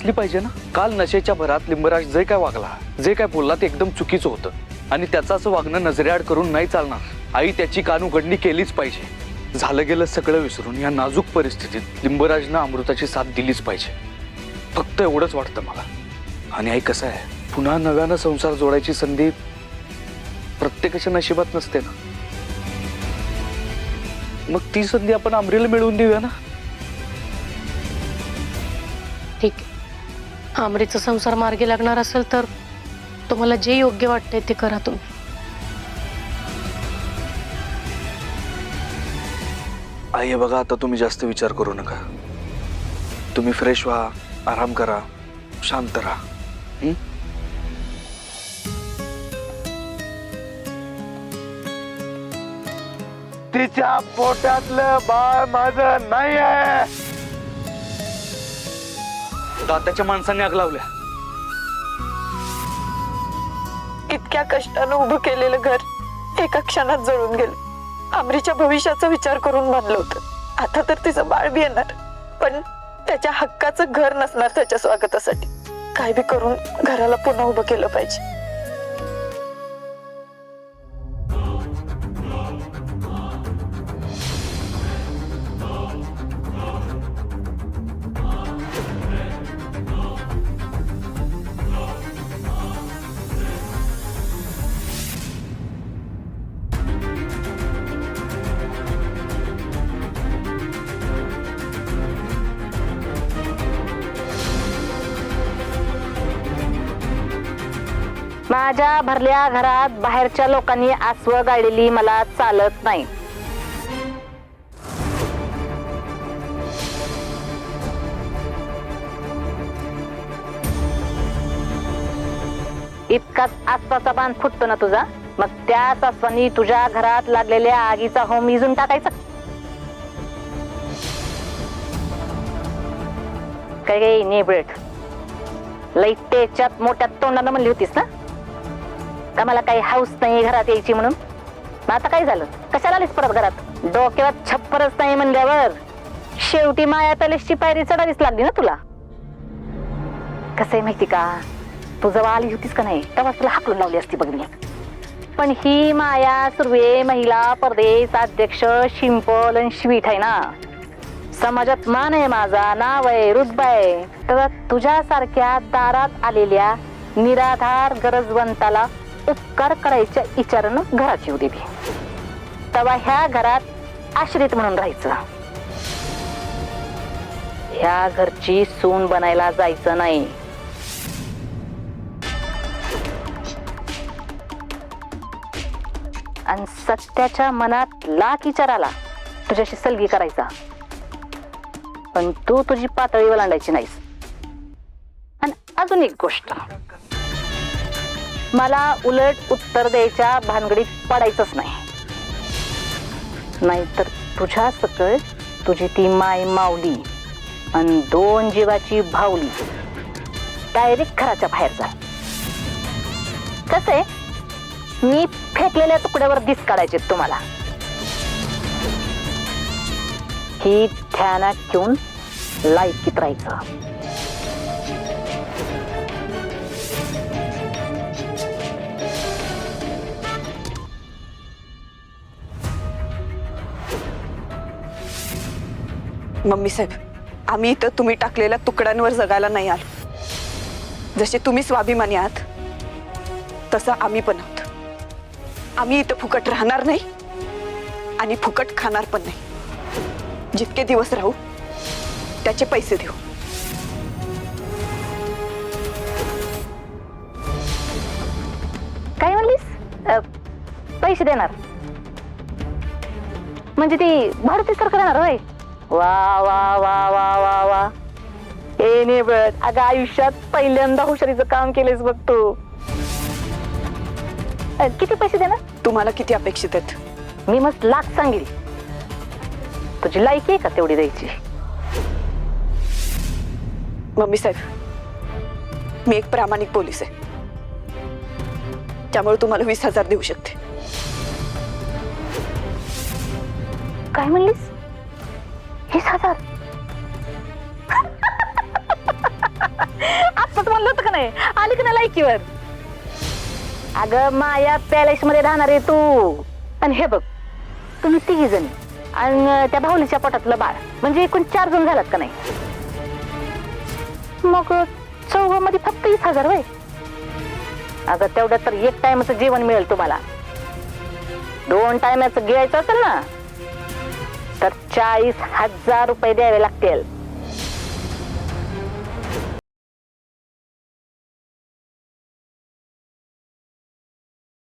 असली पाहिजे ना। काल नशेच्या भरात लिंबराज जे काय वागला, जे काय बोलला ते एकदम चुकीचं होतं आणि त्याचं असं वागणं नजरेआड करून नाही चालणार। आई त्याची कान उघडणी केलीच पाहिजे। झालं गेलं सगळं विसरून या नाजूक परिस्थितीत लिंबराजनं अमृताची साथ दिलीच पाहिजे। फक्त एवढंच वाटतं मला। आणि आई कसं आहे, पुन्हा नव्यानं संसार जोडायची संधी प्रत्येकाच्या नशिबात नसते ना। मग ती संधी आपण अमरीला मिळवून देऊया ना। ठीक आहे, आमरीचा संसार मार्गी लागणार असेल तर तुम्हाला जे योग्य वाटतंय ते करा तुम्ही। आई हे बघा, आता तुम्ही जास्त विचार करू नका। तुम्ही फ्रेश व्हा, आराम करा, शांत राहा। तिच्या पोटातलं बाळ माझं नाही आहे। दात्याच्या माणसांनी आग लावल्या। इतक्या कष्टानं उभं केलेलं घर एका क्षणात जळून गेलं। आमरीच्या भविष्याचा विचार करून बांधलं होतं। आता तर तिचं बाळ बी येणार, पण त्याच्या हक्काचं घर नसणार त्याच्या स्वागतासाठी। काय बी करून घराला पुन्हा उभं केलं पाहिजे। माझ्या भरल्या घरात बाहेरच्या लोकांनी आसवं गाळलेली मला चालत नाही। इतकाच आसपाचा बांध फुटतो ना तुझा, मग त्याच आसवानी तुझ्या घरात लागलेल्या आगीचा होम विझून टाकायचा। काय नेबळट लई त्याच्यात मोठ्या तोंडानं म्हणली होतीस ना का मला काही हाऊस नाही घरात यायची म्हणून। मग आता काय झालं, कशाला आलीस परत घरात? डोक्यावर छप्परच नाही म्हणल्यावर शेवटी माया पॅलेसची पायरी चढावीच लागली ना तुला। कसं आहे माहिती का, तू जेव्हा आली होतीस का नाही तेव्हा तुला हाकलून लावली असती बघ मी। पण ही माया सुर्वे महिला परदेश अध्यक्ष शिंपल आणि स्वीट आहे ना। समाजात मान आहे माझा, नाव आहे, रुतबा आहे। तर तुझ्यासारख्या दारात आलेल्या निराधार गरजवंताला उपकार करायच्या विचारानं घरात येऊ देते, तेव्हा ह्या घरात आश्रित म्हणून राहायचं। ह्या घरची सून बनायला जायचं नाही। आणि सत्याच्या मनात लाख विचार आला तुझ्याशी सलगी करायचा, पण तू तुझी पातळी ओलांडायची नाहीस। आणि अजून एक गोष्ट, मला उलट उत्तर द्यायच्या भानगडीत पडायचंच नाही, नाहीतर तुझ्या सकळ तुझी ती माय माऊली आणि 2 जीवाची भावली डायरेक्ट घराच्या बाहेर जा। कसं मी फेकलेल्या तुकड्यावर दिस काढायचे तुम्हाला, ही ध्यानात घेऊन लायकीत राहायचं। मम्मी साहेब, आम्ही इथं तुम्ही टाकलेल्या तुकड्यांवर जगायला नाही आलो। जसे तुम्ही स्वाभिमानी आहात तसं आम्ही पण आहोत। आम्ही इथं फुकट राहणार नाही आणि फुकट खाणार पण नाही। जितके दिवस राहू त्याचे पैसे देऊ। काय म्हणलीस? पैसे देणार म्हणजे ती भारती सरकार येणार होय? वा वा वा वा वा वा, ए नेबट, अगं आयुष्यात पहिल्यांदा हुशारीचं काम केलेस बघ तू। किती पैसे देणार? तुम्हाला किती अपेक्षित आहेत? मी मस्त लाख सांगेल। तुझी लायकी आहे का तेवढी द्यायची? मम्मी साहेब, मी एक प्रामाणिक पोलीस आहे, त्यामुळे तुम्हाला 20,000 देऊ शकते। काय म्हणलीस? 20,000? म्हणलं होतं का नाही? आली का नाही लायकीवर? अगं माया पॅलेस मध्ये राहणार आहे तू. आणि हे बघ, तुम्ही 3 जणी आणि त्या भाऊलीच्या पोटातलं बाळ म्हणजे एकूण 4 जण झालात का नाही? मग 4 मध्ये फक्त 20,000 वय. अगं तेवढं तर 1 टायमाचं जेवण मिळेल तुम्हाला. 2 टायमाचं घ्यायचं असेल ना तर 40,000 रुपये द्यावे लागतील.